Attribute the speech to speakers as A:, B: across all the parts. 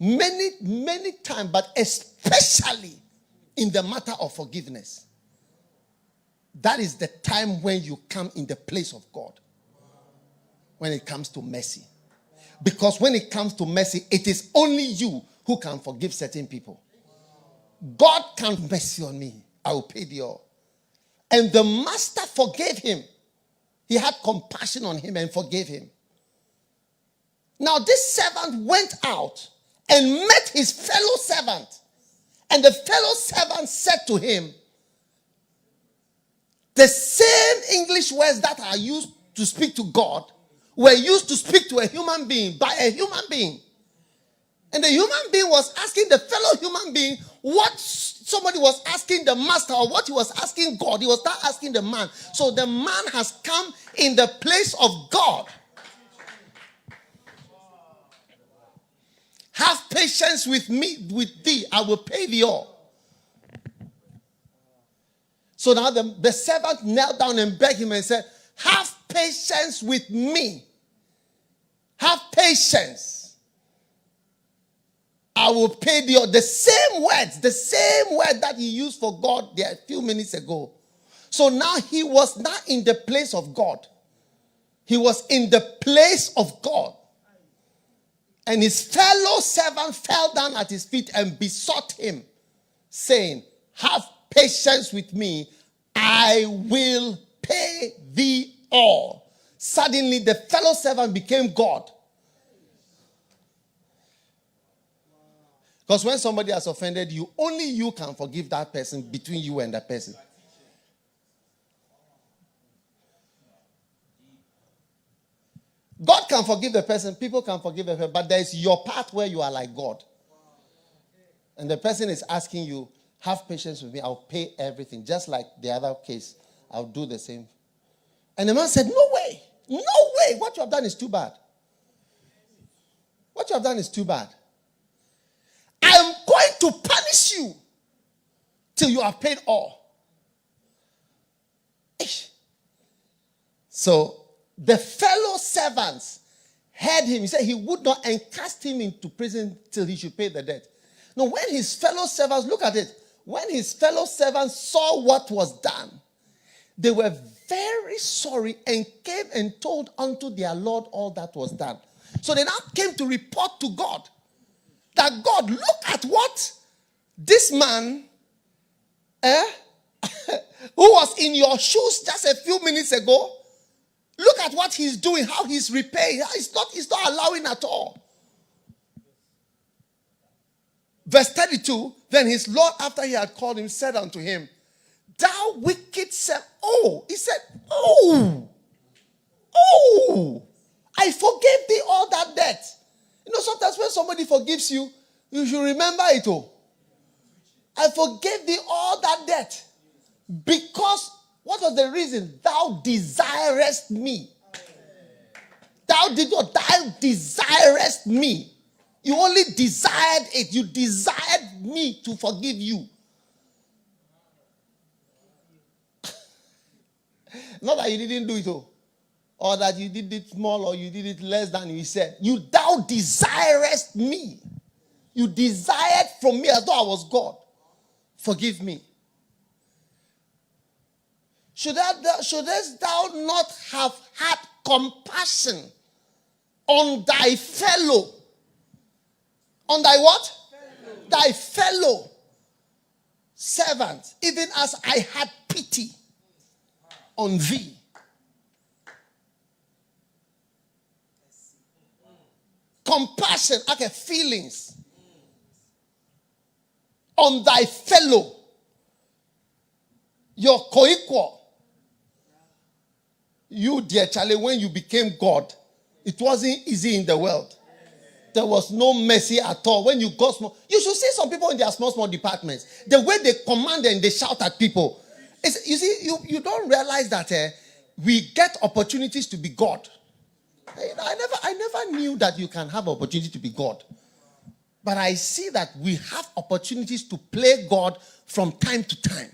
A: many times, but especially in the matter of forgiveness. That is the time when you come in the place of God. When it comes to mercy. Because when it comes to mercy, it is only you who can forgive certain people. God can have mercy on me. I will pay the all. And the master forgave him. He had compassion on him and forgave him. Now this servant went out and met his fellow servant. And the fellow servant said to him, the same English words that are used to speak to God were used to speak to a human being by a human being. And the human being was asking the fellow human being what somebody was asking the master, or what he was asking God. He was not asking the man. So the man has come in the place of God. Have patience with me, with thee. I will pay thee all. So now the servant knelt down and begged him and said, have patience with me. Have patience. I will pay thee all. The same word that he used for God there a few minutes ago. So now he was not in the place of God. He was in the place of God. And his fellow servant fell down at his feet and besought him, saying, have patience with me. I will pay thee all. Suddenly the fellow servant became God. Because when somebody has offended you, only you can forgive that person between you and that person. God can forgive the person, people can forgive the person, but there is your part where you are like God. And the person is asking you, have patience with me, I'll pay everything. Just like the other case, I'll do the same. And the man said, no way, what you have done is too bad. What you have done is too bad. I am going to punish you till you have paid all. So the fellow servants heard him. He said he would not and cast him into prison till he should pay the debt. Now, when his fellow servants, look at it, when his fellow servants saw what was done, they were very sorry and came and told unto their Lord all that was done. So they now came to report to God that God, look at what this man who was in your shoes just a few minutes ago, look at what he's doing, how he's repaying. He's not allowing at all. Verse 32, then his Lord, after he had called him, said unto him, thou wicked servant. He said, I forgave thee all that debt. You know, sometimes when somebody forgives you, you should remember it. I forgave thee all that debt. Because, what was the reason? Thou desirest me. Thou desirest me. You only desired it. You desired me to forgive you. Not that you didn't do it, or that you did it small, or you did it less than you said. Thou desirest me. You desired from me as though I was God. Forgive me. Shouldest thou not have had compassion on thy fellow? On thy what? Fellow. Thy fellow servant, even as I had pity on thee. Compassion, okay, feelings on thy fellow, your co-equal. You, dear Charlie, when you became God, it wasn't easy in the world. There was no mercy at all. When you got small, you should see some people in their small departments. The way they command and they shout at people. You see, you don't realize that we get opportunities to be God. I never knew that you can have opportunity to be God. But I see that we have opportunities to play God from time to time.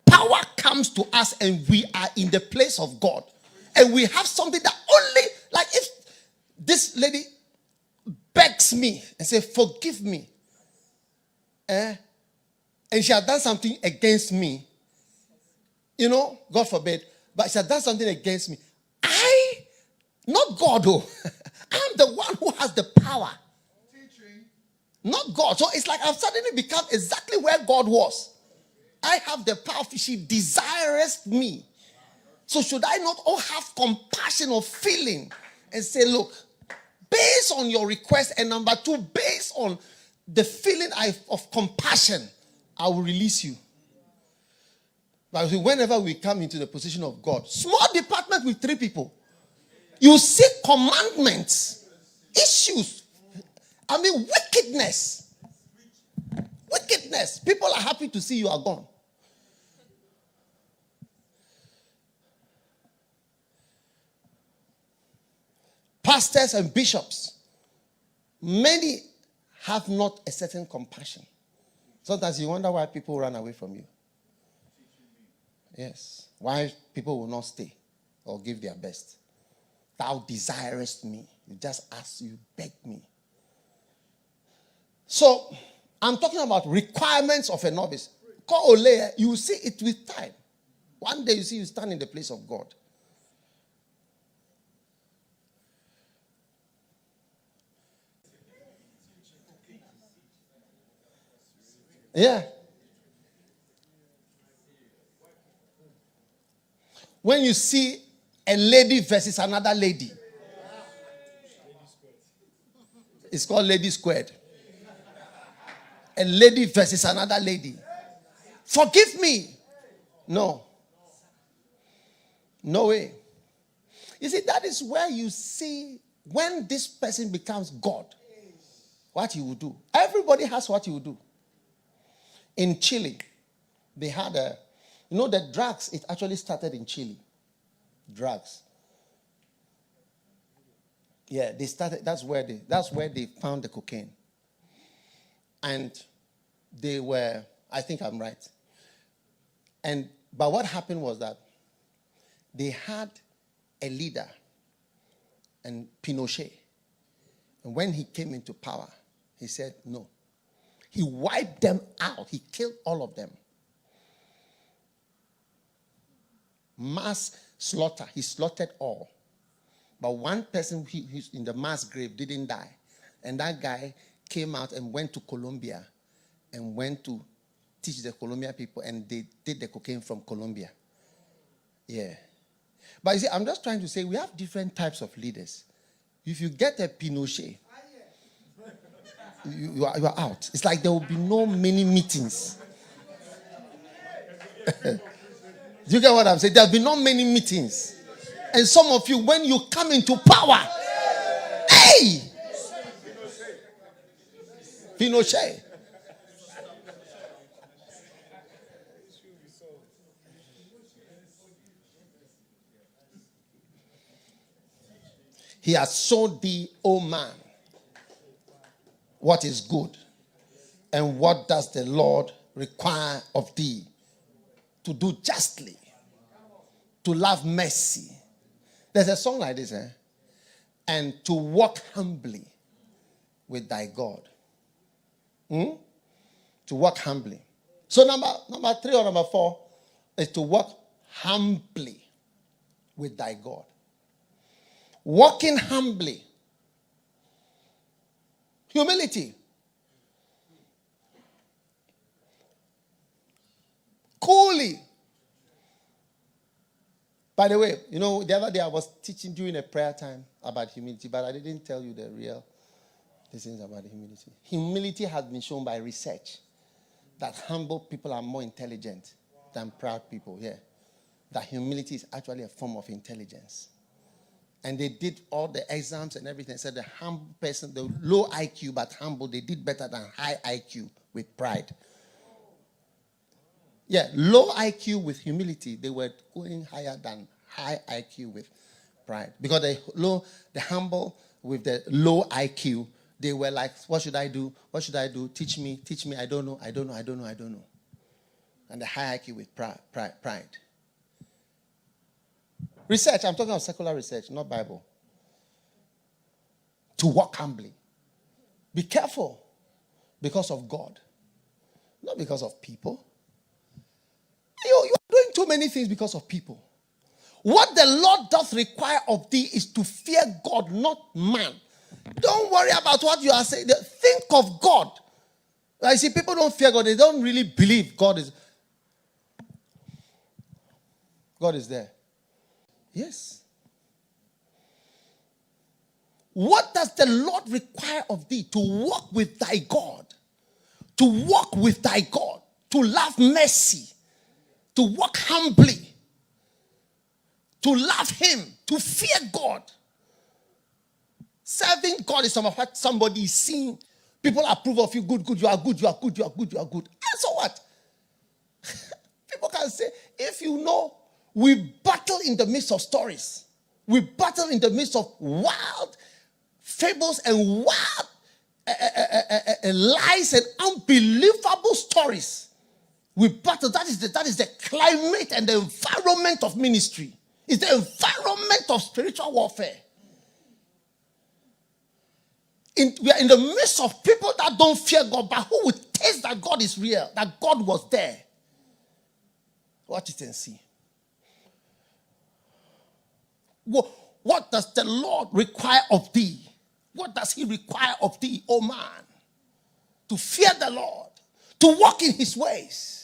A: Power comes to us and we are in the place of God. And we have something that only, like if this lady begs me and says, forgive me, and she had done something against me, God forbid, but she had done something against me, not God, oh, I'm the one who has the power. Not God. So it's like I've suddenly become exactly where God was. I have the power. She desires me. So should I not all have compassion or feeling and say, look, based on your request, and number two, based on the feeling of compassion, I will release you. But whenever we come into the position of God, small department with 3 people, you see commandments, issues, wickedness. Wickedness. People are happy to see you are gone. Pastors and bishops, many have not a certain compassion. Sometimes you wonder why people run away from you. Yes. Why people will not stay or give their best. Thou desirest me. You just ask, you beg me. So, I'm talking about requirements of a novice. Call Ole, you see it with time. One day you see you stand in the place of God. Yeah. When you see a lady versus another lady, it's called lady squared. A lady versus another lady. Forgive me. No. No way. You see, that is where you see when this person becomes God, what he will do. Everybody has what he will do. In Chile, they had the drugs, it actually started in Chile. Drugs. Yeah, they started, that's where they found the cocaine. And they were, I think I'm right. But what happened was that they had a leader, and Pinochet. And when he came into power, he said no. He wiped them out. He killed all of them. Mass slaughter. He slaughtered all. But one person who's in the mass grave didn't die. And that guy came out and went to Colombia and went to teach the Colombian people, and they did the cocaine from Colombia. Yeah. But you see, I'm just trying to say we have different types of leaders. If you get a Pinochet, you are out. It's like there will be no many meetings. Do you get what I'm saying? There will be not many meetings. And some of you, when you come into power, hey! Pinochet. He has showed thee, O man, what is good, and what does the Lord require of thee? To do justly, to love mercy. There's a song like this, and to walk humbly with thy God. To walk humbly. So number 3 or number 4 is to walk humbly with thy God. Walking humbly. Humility. Coolly. By the way, the other day I was teaching during a prayer time about humility, but I didn't tell you the real things about humility. Humility has been shown by research that humble people are more intelligent than proud people. Yeah. That humility is actually a form of intelligence. And they did all the exams and everything. Said the humble person, the low IQ but humble, they did better than high IQ with pride. Yeah, low IQ with humility, they were going higher than high IQ with pride. Because the humble with the low IQ, they were like, what should I do? What should I do? Teach me. I don't know. And the high IQ with pride. Research, I'm talking about secular research, not Bible. To walk humbly. Be careful because of God, not because of people. You are doing too many things because of people. What the Lord does require of thee is to fear God, not man. Don't worry about what you are saying. Think of God. I see people don't fear God. They don't really believe God is there. Yes. What does the Lord require of thee? To walk with thy God. To walk with thy God. To love mercy. To walk humbly. To love him. To fear God. Serving God is what somebody is seeing. People approve of you. Good, you are good, you are good, you are good, you are good. And so what? People can say, if you know, we battle in the midst of stories. We battle in the midst of wild fables and wild lies and unbelievable stories. We battle. That is the climate and the environment of ministry. It's the environment of spiritual warfare. We are in the midst of people that don't fear God, but who will taste that God is real, that God was there. Watch it and see. What does the Lord require of thee? What does he require of thee, O man? To fear the Lord, to walk in his ways.